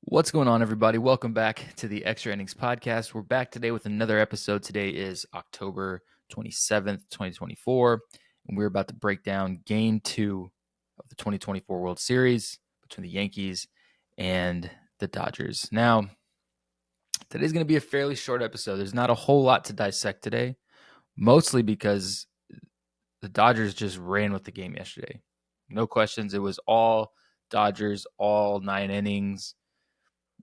What's going on, everybody? Welcome back to the Extra Innings Podcast. We're back today with another episode. Today is October 27th, 2024, and we're about to break down Game 2 of the 2024 World Series between the Yankees and the Dodgers. Now, today's going to be a fairly short episode. There's not a whole lot to dissect today, mostly because the Dodgers just ran with the game yesterday. No questions. It was all Dodgers, all 9 innings.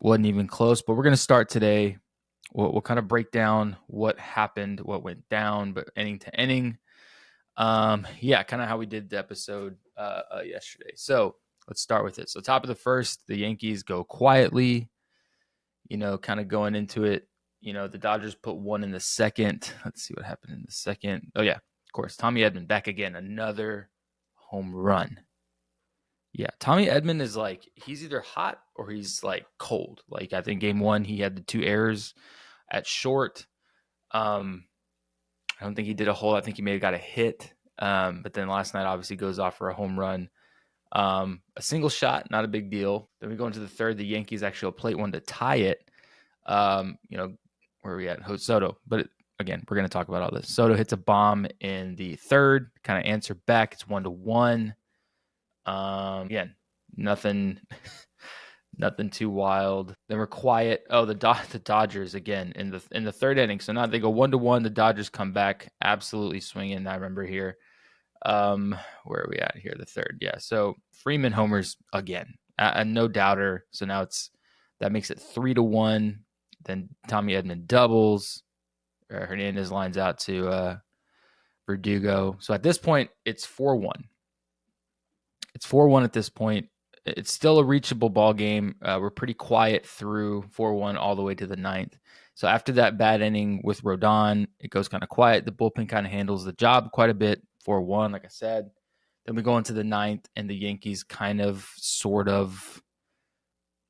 Wasn't even close, but we're going to start today. We'll kind of break down what happened, what went down, but inning to inning. Kind of how we did the episode yesterday. So let's start with it. So top of the first, the Yankees go quietly, kind of going into it. The Dodgers put one in the second. Let's see what happened in the second. Oh, yeah, of course. Tommy Edman back again, another home run. Yeah, Tommy Edman is like, he's either hot or he's like cold. Like I think game 1 he had the 2 errors at short. I don't think he did a whole. I think he may have got a hit. But then last night obviously goes off for a home run. A single shot, not a big deal. Then we go into the third. The Yankees actually plate one to tie it. Where are we at? Soto. But again, we're going to talk about all this. Soto hits a bomb in the third, kind of answer back. It's 1-1. Again, nothing too wild. Then we're quiet. Oh, the Dodgers again in the third inning. So now they go 1-1. The Dodgers come back absolutely swinging. I remember here. Where are we at here? The third. Yeah. So Freeman homers again. No doubter. So now that makes it 3-1. Then Tommy Edman doubles. Hernandez lines out to Verdugo. So at this point, it's 4-1. It's 4-1 at this point. It's still a reachable ball game. We're pretty quiet through 4-1 all the way to the ninth. So after that bad inning with Rodon, it goes kind of quiet. The bullpen kind of handles the job quite a bit. 4-1, like I said. Then we go into the ninth, and the Yankees kind of sort of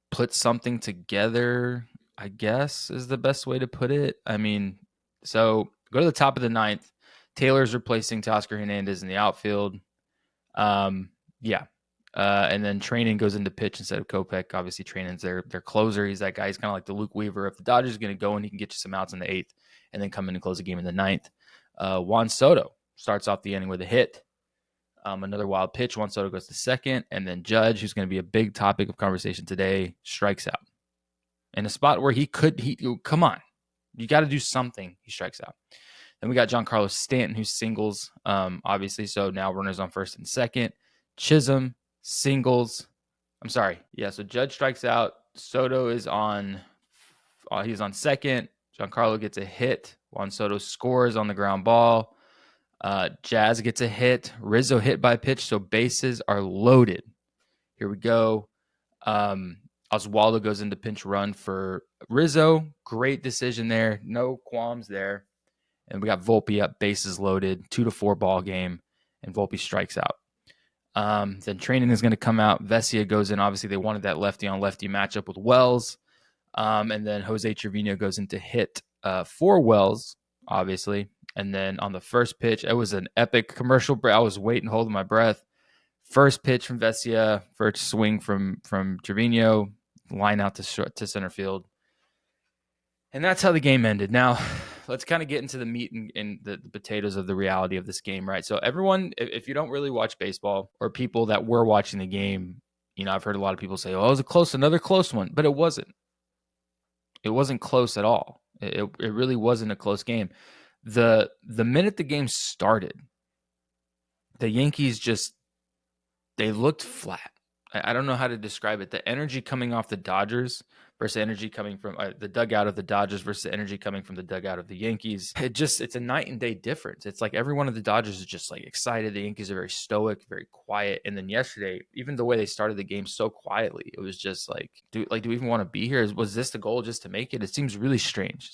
put something together, I guess is the best way to put it. I mean, so go to the top of the ninth. Taylor's replacing Teoscar Hernandez in the outfield. Yeah. And then Treinen goes into pitch instead of Kopech. Obviously, Treinen's their closer. He's that guy. He's kind of like the Luke Weaver. If the Dodgers are going to go and he can get you some outs in the eighth and then come in and close the game in the ninth. Juan Soto starts off the inning with a hit. Another wild pitch. Juan Soto goes to second. And then Judge, who's going to be a big topic of conversation today, strikes out. In a spot where come on. You got to do something. He strikes out. Then we got Giancarlo Stanton, who singles, obviously. So now runners on first and second. Chisholm singles. I'm sorry. Yeah, so Judge strikes out. Soto is he's on second. Giancarlo gets a hit. Juan Soto scores on the ground ball. Jazz gets a hit. Rizzo hit by pitch, so bases are loaded. Here we go. Oswaldo goes into pinch run for Rizzo. Great decision there. No qualms there. And we got Volpe up, bases loaded, 2-4 ball game, and Volpe strikes out. Then Treinen is going to come out. Vesia goes in. Obviously, they wanted that lefty-on-lefty matchup with Wells. And then Jose Trevino goes in to hit for Wells, obviously. And then on the first pitch, it was an epic commercial break. I was waiting, holding my breath. First pitch from Vesia, first swing from Trevino, line out to center field. And that's how the game ended. Now, let's kind of get into the meat and the potatoes of the reality of this game, right? So everyone, if you don't really watch baseball or people that were watching the game, I've heard a lot of people say, oh, it was another close one, but it wasn't. It wasn't close at all. It really wasn't a close game. The minute the game started, the Yankees they looked flat. I don't know how to describe it. The energy coming off the Dodgers versus energy coming from the dugout of the Dodgers versus the energy coming from the dugout of the Yankees. It's a night and day difference. It's like every one of the Dodgers is just like excited. The Yankees are very stoic, very quiet. And then yesterday, even the way they started the game so quietly, it was just like, do we even want to be here? Was this the goal just to make it? It seems really strange.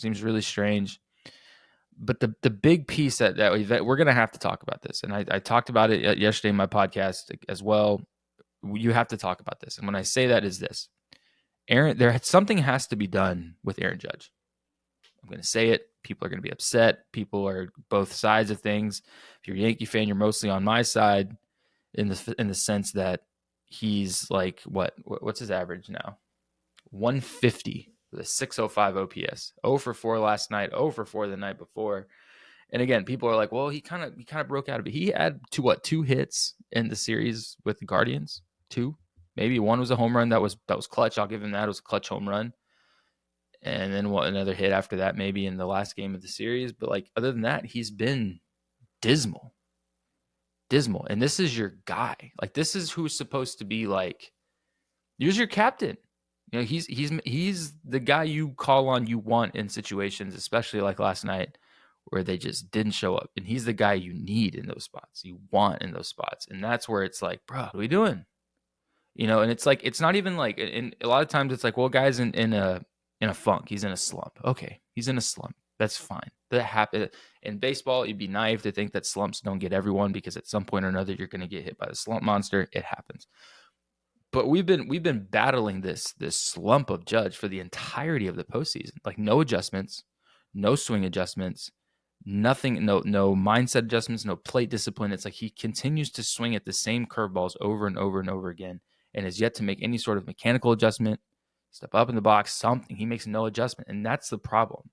But the big piece that we're going to have to talk about this. And I talked about it yesterday in my podcast as well. You have to talk about this. And when I say that is this. Something has to be done with Aaron Judge. I'm going to say it. People are going to be upset. People are both sides of things. If you're a Yankee fan, you're mostly on my side in the sense that he's like, what's his average now? 150 with a 605 OPS. 0 for 4 last night, 0 for 4 the night before. And again, people are like, well, he kind of broke out of it. He had two hits in the series with the Guardians. Two. Maybe one was a home run that was clutch. I'll give him that. It was a clutch home run. And then another hit after that, maybe in the last game of the series. But like other than that, he's been dismal. And this is your guy. Like this is who's supposed to be like, he's your captain. You know, he's the guy you call on, you want in situations, especially like last night, where they just didn't show up. And he's the guy you need in those spots, you want in those spots. And that's where it's like, bro, what are we doing? You know, and it's like, it's not even like, and a lot of times it's like, well, guy's in a funk. He's in a slump. Okay, he's in a slump. That's fine. That happens. In baseball, you'd be naive to think that slumps don't get everyone, because at some point or another, you're going to get hit by the slump monster. It happens. But we've been battling this slump of Judge for the entirety of the postseason. Like no adjustments, no swing adjustments, nothing, no mindset adjustments, no plate discipline. It's like he continues to swing at the same curveballs over and over and over again, and has yet to make any sort of mechanical adjustment, step up in the box, something. He makes no adjustment, and that's the problem.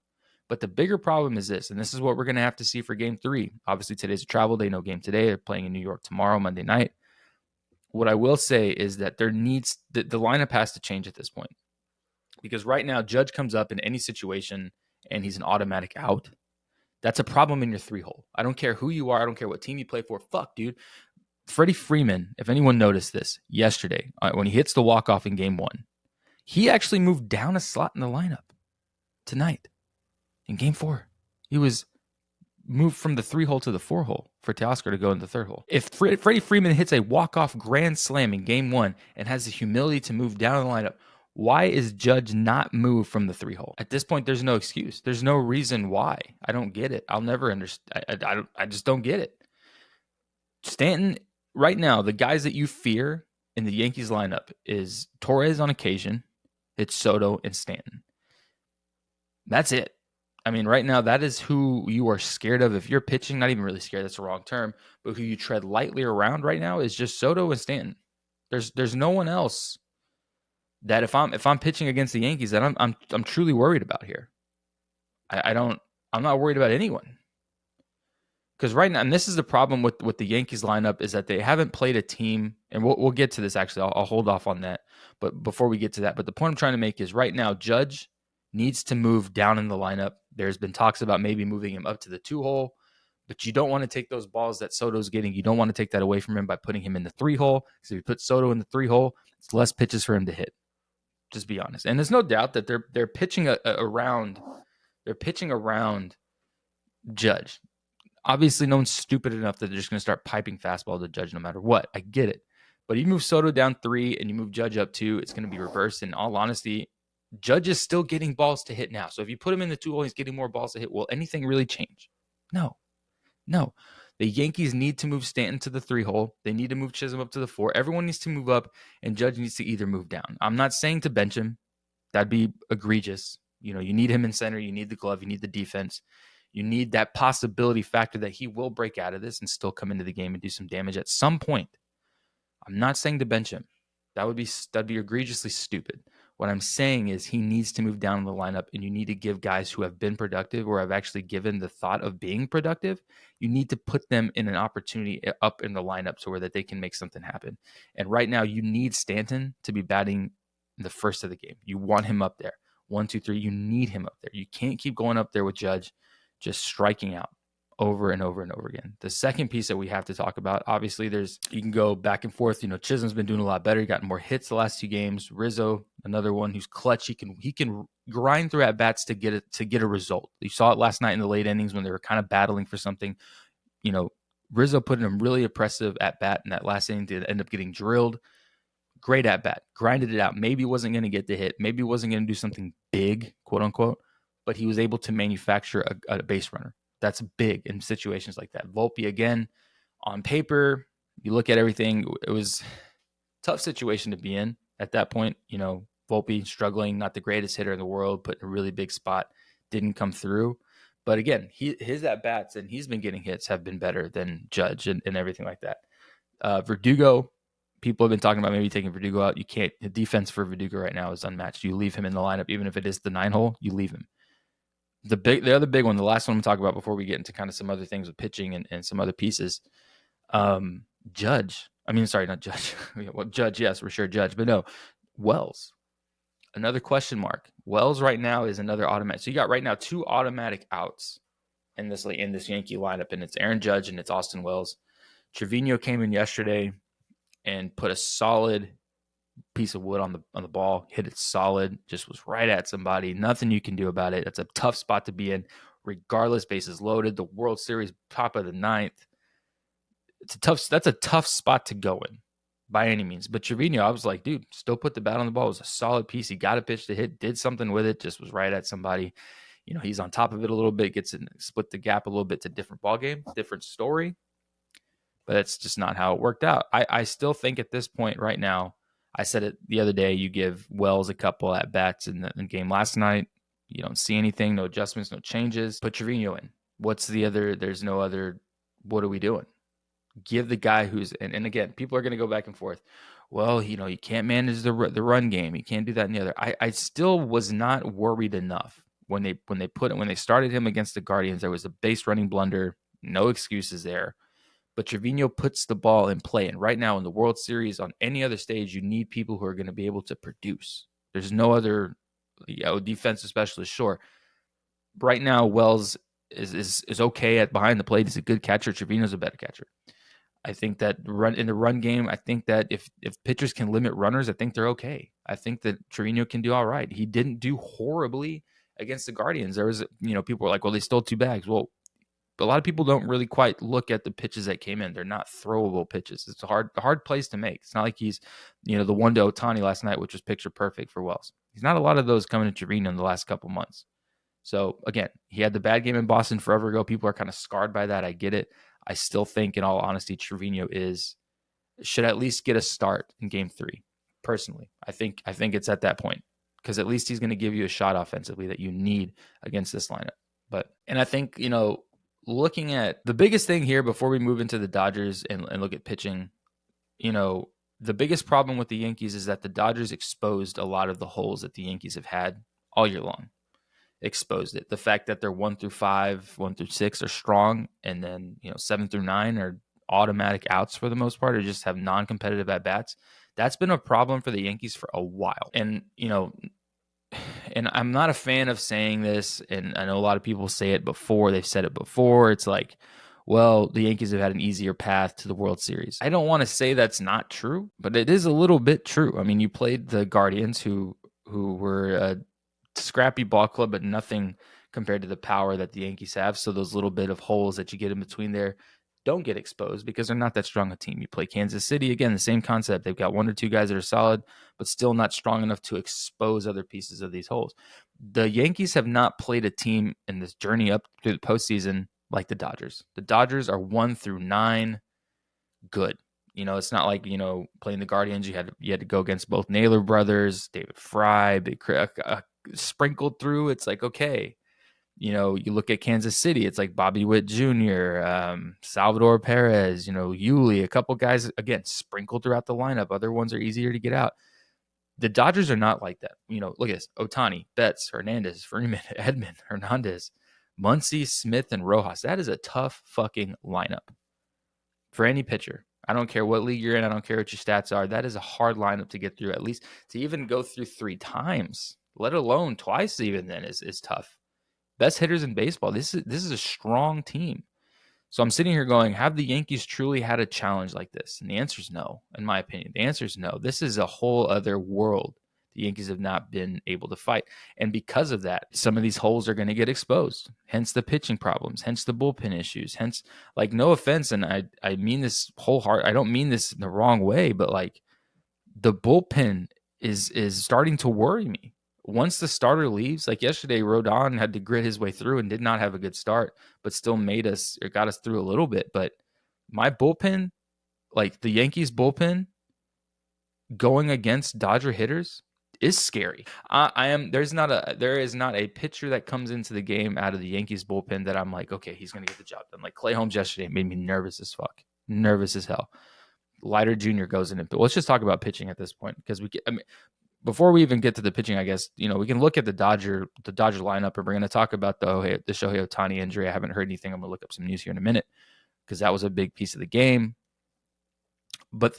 But the bigger problem is this, and this is what we're going to have to see for Game 3. Obviously, today's a travel day, no game today. They're playing in New York tomorrow, Monday night. What I will say is that the lineup has to change at this point, because right now Judge comes up in any situation and he's an automatic out. That's a problem in your 3-hole. I don't care who you are. I don't care what team you play for. Fuck, dude. Freddie Freeman, if anyone noticed this yesterday, when he hits the walk-off in Game 1, he actually moved down a slot in the lineup tonight in Game 4. He was moved from the 3-hole to the 4-hole for Teoscar to go in the 3rd hole. If Freddie Freeman hits a walk-off grand slam in Game 1 and has the humility to move down the lineup, why is Judge not moved from the 3-hole? At this point, there's no excuse. There's no reason why. I don't get it. I'll never understand. I just don't get it. Stanton, right now, the guys that you fear in the Yankees lineup is Torres on occasion, it's Soto and Stanton. That's it. I mean, right now, that is who you are scared of. If you're pitching, not even really scared, that's the wrong term, but who you tread lightly around right now is just Soto and Stanton. There's no one else that if I'm pitching against the Yankees that I'm truly worried about here. I'm not worried about anyone. Because right now, and this is the problem with the Yankees lineup, is that they haven't played a team, and we'll get to this actually. I'll hold off on that. But before we get to that, but the point I'm trying to make is right now, Judge needs to move down in the lineup. There's been talks about maybe moving him up to the 2-hole, but you don't want to take those balls that Soto's getting. You don't want to take that away from him by putting him in the 3-hole. Because if you put Soto in the 3-hole, it's less pitches for him to hit. Just be honest. And there's no doubt that they're pitching around. They're pitching around Judge. Obviously, no one's stupid enough that they're just going to start piping fastball to Judge no matter what. I get it. But you move Soto down 3 and you move Judge up 2, it's going to be reversed. In all honesty, Judge is still getting balls to hit now. So if you put him in the 2-hole, he's getting more balls to hit. Will anything really change? No. The Yankees need to move Stanton to the 3-hole. They need to move Chisholm up to the 4. Everyone needs to move up, and Judge needs to either move down. I'm not saying to bench him. That'd be egregious. You know, you need him in center. You need the glove. You need the defense. You need that possibility factor that he will break out of this and still come into the game and do some damage at some point. I'm not saying to bench him. That'd be egregiously stupid. What I'm saying is he needs to move down in the lineup, and you need to give guys who have been productive or have actually given the thought of being productive, you need to put them in an opportunity up in the lineup so that they can make something happen. And right now, you need Stanton to be batting the first of the game. You want him up there. 1, 2, 3. You need him up there. You can't keep going up there with Judge just striking out over and over and over again. The second piece that we have to talk about, obviously, you can go back and forth. You know, Chisholm's been doing a lot better. He got more hits the last 2 games. Rizzo, another one who's clutch. He can grind through at bats to get a result. You saw it last night in the late innings when they were kind of battling for something. You know, Rizzo put in a really impressive at bat in that last inning to end up getting drilled. Great at bat, grinded it out. Maybe wasn't going to get the hit. Maybe wasn't going to do something big, quote unquote, but he was able to manufacture a base runner. That's big in situations like that. Volpe, again, on paper, you look at everything, it was a tough situation to be in at that point. You know, Volpe struggling, not the greatest hitter in the world, put in a really big spot, didn't come through. But again, his at-bats, and he's been getting hits, have been better than Judge and everything like that. Verdugo, people have been talking about maybe taking Verdugo out. You can't. The defense for Verdugo right now is unmatched. You leave him in the lineup, even if it is the 9-hole, you leave him. The other big one, the last one I'm talking about before we get into kind of some other things with pitching and some other pieces. Judge. I mean, sorry, not Judge. Well, Judge, yes, for sure, Judge, but no, Wells. Another question mark. Wells right now is another automatic. So you got right now 2 automatic outs in this Yankee lineup, and it's Aaron Judge and it's Austin Wells. Trevino came in yesterday and put a solid piece of wood on the ball, hit it solid, just was right at somebody. Nothing you can do about it. That's a tough spot to be in, regardless. Bases loaded. The World Series, top of the 9th. That's a tough spot to go in by any means. But Trevino, I was like, dude, still put the bat on the ball. It was a solid piece. He got a pitch to hit, did something with it, just was right at somebody. He's on top of it a little bit, gets in, split the gap a little bit to different ball game, different story. But it's just not how it worked out. I still think at this point right now, I said it the other day, you give Wells a couple at bats in the game last night. You don't see anything, no adjustments, no changes. Put Trevino in. What's the other? There's no other. What are we doing? Give the guy who's and again, people are going to go back and forth. Well, you can't manage the run game. You can't do that and the other. I still was not worried enough when they started him against the Guardians. There was a base running blunder. No excuses there. But Trevino puts the ball in play. And right now in the World Series, on any other stage, you need people who are going to be able to produce. There's no other defensive specialist, sure. Right now, Wells is okay at behind the plate. He's a good catcher. Trevino's a better catcher. I think that in the run game, I think that if pitchers can limit runners, I think they're okay. I think that Trevino can do all right. He didn't do horribly against the Guardians. There was, people were like, well, they stole 2 bags. Well, a lot of people don't really quite look at the pitches that came in. They're not throwable pitches. It's a hard place to make. It's not like he's, the one to Ohtani last night, which was picture perfect for Wells. He's not a lot of those coming to Trevino in the last couple months. So again, he had the bad game in Boston forever ago. People are kind of scarred by that. I get it. I still think, in all honesty, Trevino should at least get a start in Game 3. Personally, I think it's at that point because at least he's going to give you a shot offensively that you need against this lineup. And I think looking at the biggest thing here before we move into the Dodgers and look at pitching, the biggest problem with the Yankees is that the Dodgers exposed a lot of the holes that the Yankees have had all year long. Exposed it. The fact that they're 1 through 5, 1 through 6 are strong, and then 7 through 9 are automatic outs for the most part, or just have non-competitive at bats. That's been a problem for the Yankees for a while. And and I'm not a fan of saying this, and I know a lot of people say it before. They've said it before. It's like, well, the Yankees have had an easier path to the World Series. I don't want to say that's not true, but it is a little bit true. I mean, you played the Guardians, who were a scrappy ball club, but nothing compared to the power that the Yankees have. So those little bit of holes that you get in between there don't get exposed because they're not that strong a team. You play Kansas City, again, the same concept. They've got 1 or 2 guys that are solid, but still not strong enough to expose other pieces of these holes. The Yankees have not played a team in this journey up through the postseason like the Dodgers. The Dodgers are 1 through 9 good. It's not like, playing the Guardians, you had to go against both Naylor brothers, David Fry, sprinkled through. It's like, okay. You look at Kansas City, it's like Bobby Witt Jr., Salvador Perez, Yuli, a couple guys, again, sprinkled throughout the lineup. Other ones are easier to get out. The Dodgers are not like that. Look at this. Ohtani, Betts, Hernandez, Freeman, Edman, Hernandez, Muncy, Smith, and Rojas. That is a tough fucking lineup for any pitcher. I don't care what league you're in. I don't care what your stats are. That is a hard lineup to get through, at least to even go through 3 times, let alone twice even then is tough. Best hitters in baseball. This is a strong team. So I'm sitting here going, have the Yankees truly had a challenge like this? And the answer is no, in my opinion. The answer is no. This is a whole other world the Yankees have not been able to fight. And because of that, some of these holes are going to get exposed. Hence the pitching problems, hence the bullpen issues, hence, like, no offense, and I mean this wholeheartedly. I don't mean this in the wrong way, but like the bullpen is starting to worry me. Once the starter leaves, like yesterday, Rodon had to grit his way through and did not have a good start, but still got us through a little bit. But my bullpen, like the Yankees bullpen going against Dodger hitters, is scary. There is not a pitcher that comes into the game out of the Yankees bullpen that I'm like, okay, he's going to get the job done. Like Clay Holmes yesterday made me nervous as fuck, nervous as hell. Leiter Jr. goes in, and let's just talk about pitching at this point because before we even get to the pitching, I guess we can look at the Dodger lineup, and we're going to talk about the Shohei Ohtani injury. I haven't heard anything. I'm going to look up some news here in a minute because that was a big piece of the game. But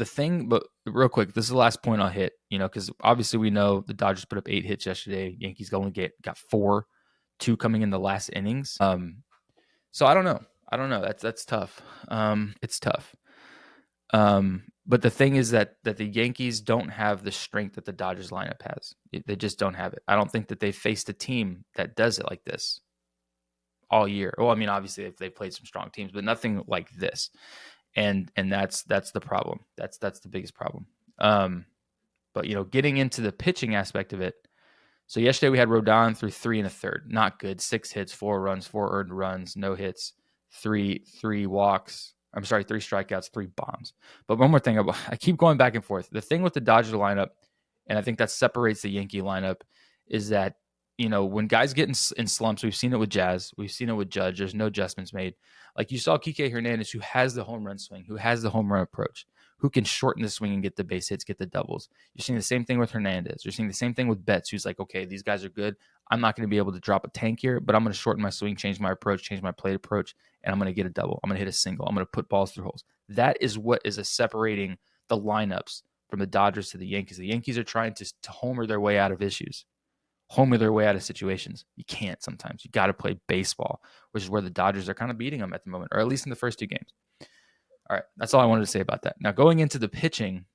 real quick, this is the last point I'll hit. Because obviously we know the Dodgers put up 8 hits yesterday. Yankees only got 4, 2 coming in the last innings. So I don't know. That's tough. It's tough. But the thing is that the Yankees don't have the strength that the Dodgers lineup has. They just don't have it. I don't think that they faced a team that does it like this all year. Well, I mean, obviously they've played some strong teams, but nothing like this. And that's the problem. That's the biggest problem. But getting into the pitching aspect of it. So yesterday we had Rodon through 3 1/3. Not good. 6 hits, 4 runs, 4 earned runs, no hits, 3 walks. I'm sorry, 3 strikeouts, 3 bombs. But one more thing, I keep going back and forth. The thing with the Dodger lineup, and I think that separates the Yankee lineup, is that when guys get in slumps, we've seen it with Jazz, we've seen it with Judge. There's no adjustments made. Like you saw Kike Hernandez, who has the home run swing, who has the home run approach, who can shorten the swing and get the base hits, get the doubles. You're seeing the same thing with Hernandez. You're seeing the same thing with Betts, who's like, okay, these guys are good. I'm not going to be able to drop a tank here, but I'm going to shorten my swing, change my approach, change my plate approach, and I'm going to get a double. I'm going to hit a single. I'm going to put balls through holes. That is what is separating the lineups from the Dodgers to the Yankees. The Yankees are trying to homer their way out of issues, homer their way out of situations. You can't sometimes. You got to play baseball, which is where the Dodgers are kind of beating them at the moment, or at least in the first 2 games. All right, that's all I wanted to say about that. Now, going into the pitching,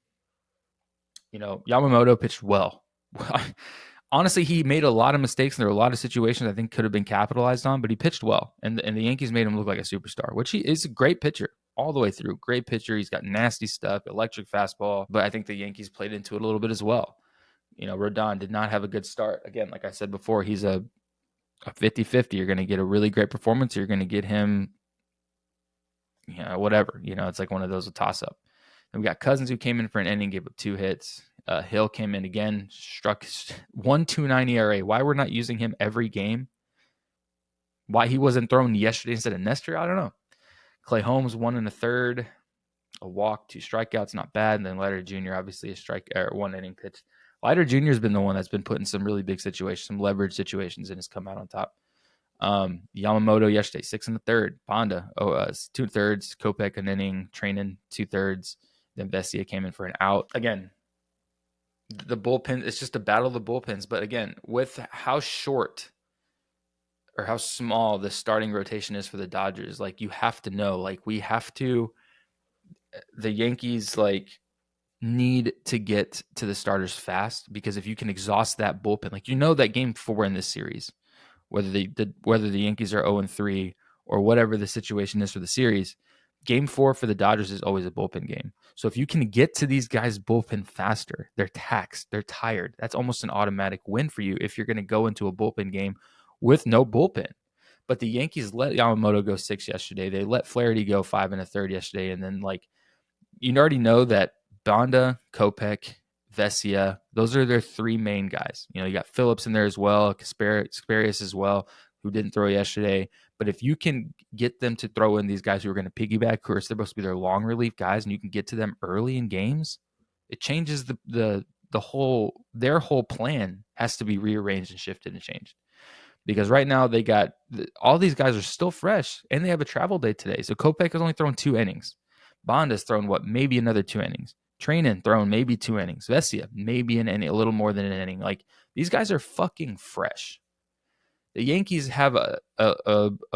Yamamoto pitched well. Honestly, he made a lot of mistakes, and there were a lot of situations I think could have been capitalized on, but he pitched well, and the Yankees made him look like a superstar, which he is a great pitcher all the way through. Great pitcher. He's got nasty stuff, electric fastball, but I think the Yankees played into it a little bit as well. Rodon did not have a good start. Again, like I said before, he's a 50-50. You're going to get a really great performance. You're going to get him, whatever. It's like one of those, a toss-up. And we got Cousins, who came in for an inning, gave up 2 hits. Hill came in again, struck 1.29 ERA. Why we're not using him every game? Why he wasn't thrown yesterday instead of Nestor? I don't know. Clay Holmes, 1 1/3, a walk, 2 strikeouts, not bad. And then Leiter Jr., obviously a 1 inning pitch. Leiter Jr. has been the one that's been put in some really big situations, some leverage situations, and has come out on top. Yamamoto yesterday, 6 1/3. Bonda, 2 1/3. Kopech, an inning. Training, 2 1/3. Then Vesia came in for an out. Again, the bullpen, it's just a battle of the bullpens. But again, with how short or how small the starting rotation is for the Dodgers, like, you have to know, like, the Yankees, like, need to get to the starters fast, because if you can exhaust that bullpen, like, that game 4 in this series, whether the Yankees are 0-3 or whatever the situation is for the series, game 4 for the Dodgers is always a bullpen game. So if you can get to these guys' bullpen faster, they're taxed, they're tired. That's almost an automatic win for you if you're going to go into a bullpen game with no bullpen. But the Yankees let Yamamoto go 6 yesterday. They let Flaherty go 5 1/3 yesterday. And then, like, you already know that Bonda, Kopech, Vesia, those are their 3 main guys. You got Phillips in there as well, Kasparius as well, who didn't throw yesterday. But if you can get them to throw in these guys who are going to piggyback, who are supposed to be their long relief guys, and you can get to them early in games, it changes their whole plan has to be rearranged and shifted and changed. Because right now they got all these guys are still fresh, and they have a travel day today. So Kopech has only thrown 2 innings. Bonda's thrown maybe another 2 innings. Trainin thrown maybe 2 innings. Vesia maybe an inning, a little more than an inning. Like, these guys are fucking fresh. The Yankees have a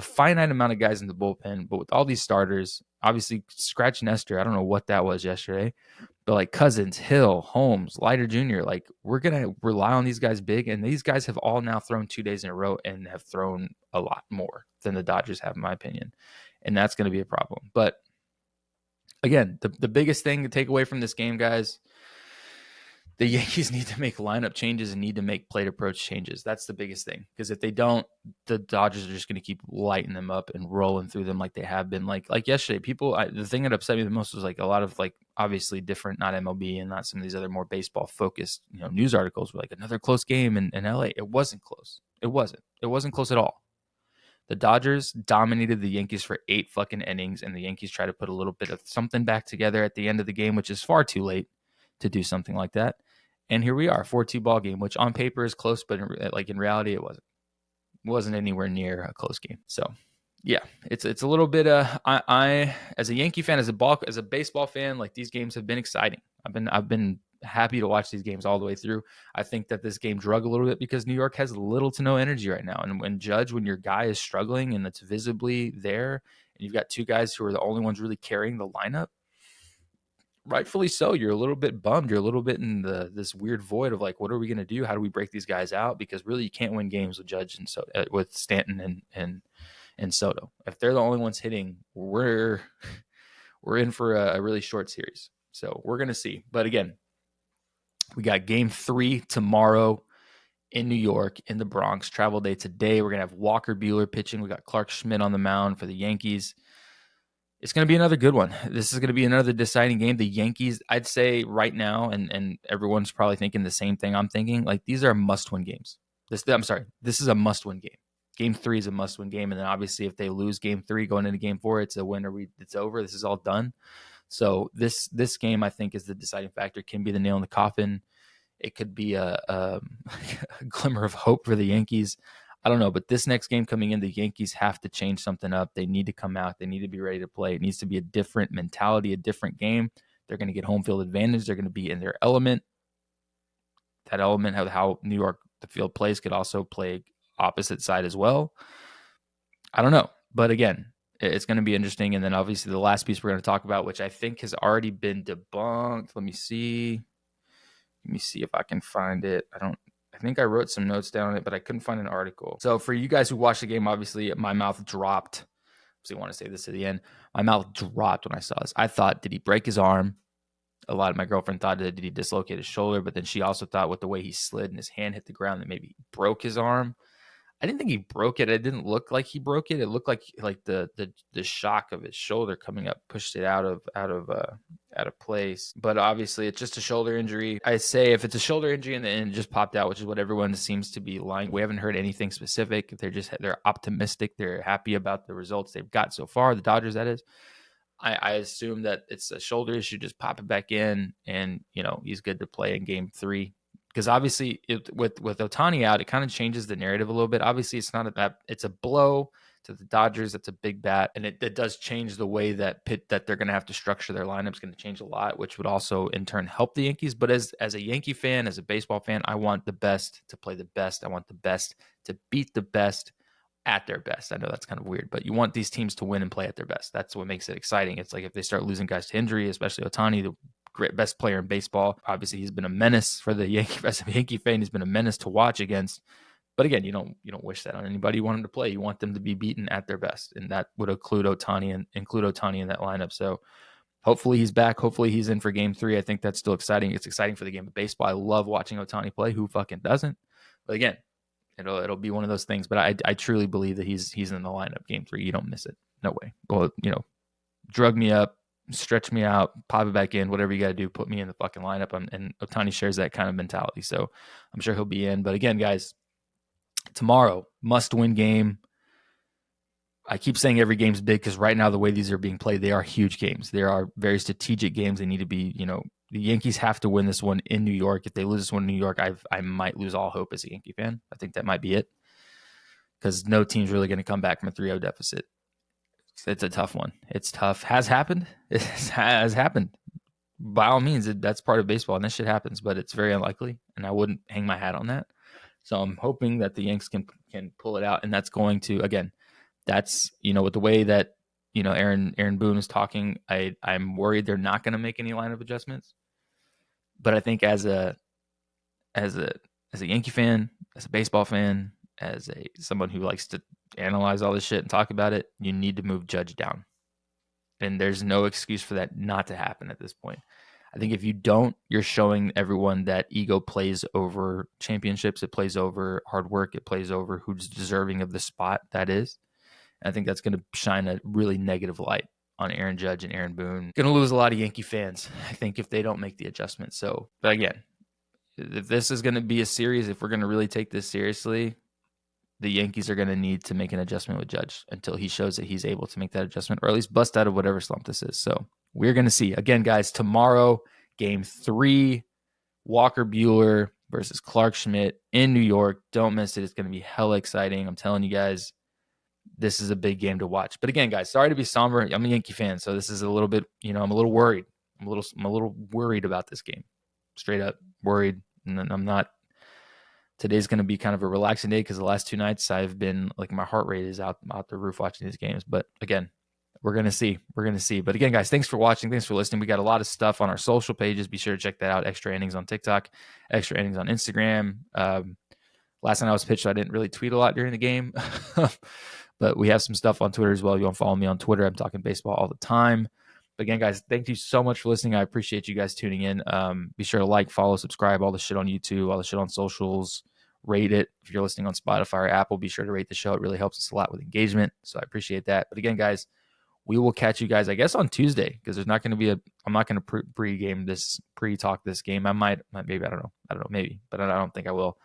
finite amount of guys in the bullpen, but with all these starters, obviously scratch Nestor, I don't know what that was yesterday, but like Cousins, Hill, Holmes, Leiter Jr., like, we're going to rely on these guys big, and these guys have all now thrown 2 days in a row and have thrown a lot more than the Dodgers have, in my opinion, and that's going to be a problem. But again, the biggest thing to take away from this game, guys, the Yankees need to make lineup changes and need to make plate approach changes. That's the biggest thing, because if they don't, the Dodgers are just going to keep lighting them up and rolling through them like they have been. Like yesterday, the thing that upset me the most was, like, a lot of, like, obviously different, not MLB and not some of these other more baseball focused, news articles were like, another close game in LA. It wasn't close. It wasn't close at all. The Dodgers dominated the Yankees for 8 fucking innings, and the Yankees tried to put a little bit of something back together at the end of the game, which is far too late to do something like that. And here we are, 4-2 ball game, which on paper is close, but in reality, it wasn't. It wasn't anywhere near a close game. So, yeah, it's a little bit. I as a Yankee fan, as a baseball fan, like these games have been exciting. I've been happy to watch these games all the way through. I think that this game drug a little bit because New York has little to no energy right now. And when your guy is struggling and it's visibly there, and you've got two guys who are the only ones really carrying the lineup, rightfully so, you're a little bit bummed. You're a little bit in this weird void of like, what are we going to do? How do we break these guys out? Because really, you can't win games with Judge and with Stanton and Soto. If they're the only ones hitting, we're in for a really short series. So we're going to see. But again, we got game 3 tomorrow in New York, in the Bronx. Travel day today. We're going to have Walker Buehler pitching. We got Clark Schmidt on the mound for the Yankees. It's going to be another good one. This is going to be another deciding game. The Yankees, I'd say right now, and everyone's probably thinking the same thing I'm thinking, like these are must-win games. This is a must-win game. Game 3 is a must-win game, and then obviously if they lose game 3 going into game 4, it's a win or it's over. This is all done. So this game, I think, is the deciding factor. It can be the nail in the coffin. It could be a glimmer of hope for the Yankees. I don't know, but this next game coming in, the Yankees have to change something up. They need to come out. They need to be ready to play. It needs to be a different mentality, a different game. They're going to get home field advantage. They're going to be in their element. That element of how New York, the field plays, could also play opposite side as well. I don't know. But again, it's going to be interesting. And then obviously the last piece we're going to talk about, which I think has already been debunked. Let me see if I can find it. I think I wrote some notes down on it, but I couldn't find an article. So for you guys who watched the game, obviously my mouth dropped. So I want to say this at the end. My mouth dropped when I saw this. I thought, did he break his arm? A lot of my girlfriend thought, did he dislocate his shoulder? But then she also thought with the way he slid and his hand hit the ground that maybe he broke his arm. I didn't think he broke it. It didn't look like he broke it. It looked like the shock of his shoulder coming up pushed it out of place. But obviously, it's just a shoulder injury. I say if it's a shoulder injury and it just popped out, which is what everyone seems to be lying. We haven't heard anything specific. They're optimistic. They're happy about the results they've got so far. The Dodgers, that is. I assume that it's a shoulder issue. Just pop it back in, and he's good to play in Game 3. Because obviously, with Ohtani out, it kind of changes the narrative a little bit. Obviously, it's not it's a blow to the Dodgers. It's a big bat, and it does change the way that they're going to have to structure their lineup. Is going to change a lot, which would also in turn help the Yankees. But as a Yankee fan, as a baseball fan, I want the best to play the best. I want the best to beat the best at their best. I know that's kind of weird, but you want these teams to win and play at their best. That's what makes it exciting. It's like if they start losing guys to injury, especially Ohtani, the great best player in baseball. Obviously, he's been a menace for the Yankee. As a Yankee fan, he's been a menace to watch against. But again, you don't wish that on anybody. You want them to play. You want them to be beaten at their best, and that would include Ohtani in that lineup. So hopefully he's back. Hopefully he's in for Game 3. I think that's still exciting. It's exciting for the game of baseball. I love watching Ohtani play. Who fucking doesn't? But again, it'll be one of those things. But I truly believe that he's in the lineup Game 3. You don't miss it. No way. Well, drug me up, stretch me out, pop it back in, whatever you got to do, put me in the fucking lineup. And Ohtani shares that kind of mentality. So I'm sure he'll be in. But again, guys, tomorrow, must-win game. I keep saying every game's big because right now, the way these are being played, they are huge games. They are very strategic games. They need to be, the Yankees have to win this one in New York. If they lose this one in New York, I might lose all hope as a Yankee fan. I think that might be it because no team's really going to come back from a 3-0 deficit. It's a tough one. It's tough. Has happened. It has happened. By all means, that's part of baseball, and this shit happens, but it's very unlikely, and I wouldn't hang my hat on that. So I'm hoping that the Yanks can pull it out, and that's going to, again, that's, with the way that, Aaron Boone is talking, I'm worried they're not going to make any lineup adjustments. But I think as a Yankee fan, as a baseball fan, as someone who likes to analyze all this shit and talk about it, you need to move Judge down. And there's no excuse for that not to happen at this point. I think if you don't, you're showing everyone that ego plays over championships. It plays over hard work. It plays over who's deserving of the spot that is. And I think that's going to shine a really negative light on Aaron Judge and Aaron Boone. Going to lose a lot of Yankee fans, I think, if they don't make the adjustment. So, but again, if this is going to be a series, if we're going to really take this seriously, the Yankees are going to need to make an adjustment with Judge until he shows that he's able to make that adjustment, or at least bust out of whatever slump this is. So we're going to see. Again, guys, tomorrow, Game 3, Walker Buehler versus Clark Schmidt in New York. Don't miss it. It's going to be hella exciting. I'm telling you guys, this is a big game to watch. But again, guys, sorry to be somber. I'm a Yankee fan, so this is a little bit, I'm a little worried. I'm a little worried about this game. Straight up worried. And I'm not. Today's going to be kind of a relaxing day because the last 2 nights I've been like my heart rate is out the roof watching these games. But again, we're going to see. We're going to see. But again, guys, thanks for watching. Thanks for listening. We got a lot of stuff on our social pages. Be sure to check that out. Extra innings on TikTok, extra innings on Instagram. Last night I was pitched, so I didn't really tweet a lot during the game. But we have some stuff on Twitter as well. If you want to follow me on Twitter, I'm talking baseball all the time. But again, guys, thank you so much for listening. I appreciate you guys tuning in. Be sure to like, follow, subscribe, all the shit on YouTube, all the shit on socials. Rate it. If you're listening on Spotify or Apple, be sure to rate the show. It really helps us a lot with engagement. So I appreciate that. But again, guys, we will catch you guys, I guess, on Tuesday because there's not going to be I'm not going to pre-talk this game. I might, maybe, I don't know, maybe, but I don't think I will.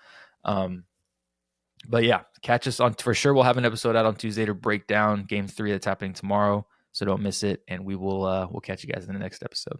But yeah, catch us on for sure. We'll have an episode out on Tuesday to break down Game 3 that's happening tomorrow. So don't miss it. And we'll catch you guys in the next episode.